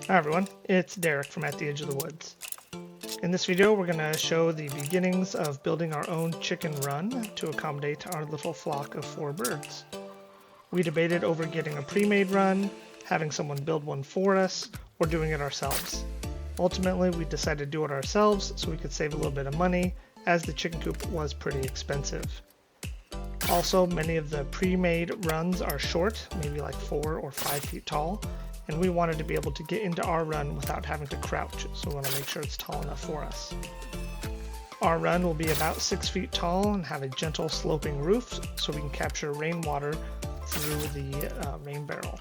Hi everyone, it's Derek from At the Edge of the Woods. In this video we're going to show the beginnings of building our own chicken run to accommodate our little flock of 4 birds. We debated over getting a pre-made run, having someone build one for us, or doing it ourselves. Ultimately we decided to do it ourselves so we could save a little bit of money, as the chicken coop was pretty expensive. Also, many of the pre-made runs are short, maybe like 4 or 5 feet tall, and we wanted to be able to get into our run without having to crouch, so we want to make sure it's tall enough for us. Our run will be about 6 feet tall and have a gentle sloping roof so we can capture rainwater through the rain barrel.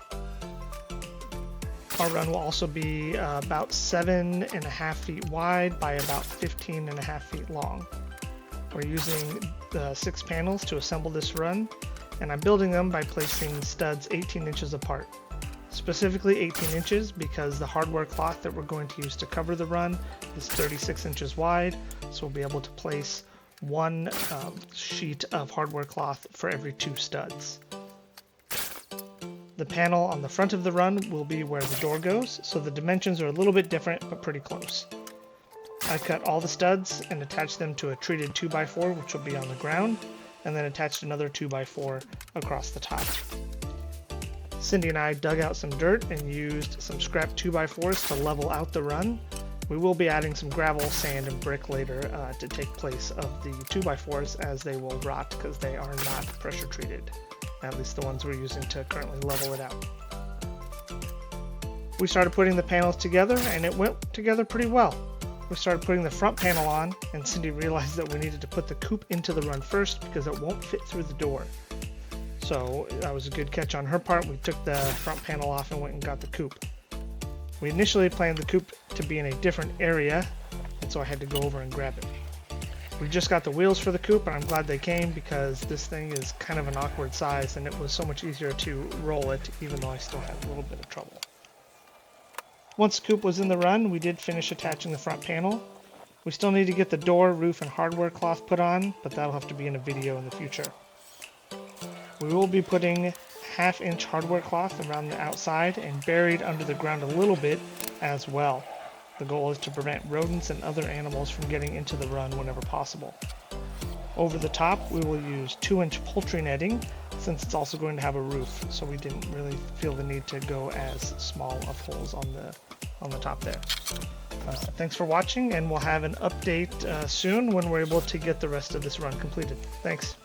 Our run will also be about 7.5 feet wide by about 15.5 feet long. We're using the 6 panels to assemble this run, and I'm building them by placing studs 18 inches apart. Specifically 18 inches because the hardware cloth that we're going to use to cover the run is 36 inches wide, so we'll be able to place one sheet of hardware cloth for every 2 studs. The panel on the front of the run will be where the door goes, so the dimensions are a little bit different but pretty close. I cut all the studs and attached them to a treated 2x4 which will be on the ground, and then attached another 2x4 across the top. Cindy and I dug out some dirt and used some scrap 2x4s to level out the run. We will be adding some gravel, sand, and brick later to take place of the 2x4s, as they will rot because they are not pressure treated, at least the ones we're using to currently level it out. We started putting the panels together and it went together pretty well. We started putting the front panel on and Cindy realized that we needed to put the coop into the run first because it won't fit through the door. So that was a good catch on her part. We took the front panel off and went and got the coop. We initially planned the coop to be in a different area, and so I had to go over and grab it. We just got the wheels for the coop, and I'm glad they came because this thing is kind of an awkward size and it was so much easier to roll it, even though I still had a little bit of trouble. Once the coop was in the run, we did finish attaching the front panel. We still need to get the door, roof, and hardware cloth put on, but that'll have to be in a video in the future. We will be putting 1/2 inch hardware cloth around the outside and buried under the ground a little bit as well. The goal is to prevent rodents and other animals from getting into the run whenever possible. Over the top, we will use 2-inch poultry netting since it's also going to have a roof, so we didn't really feel the need to go as small of holes on the top there. Thanks for watching, and we'll have an update soon when we're able to get the rest of this run completed. Thanks.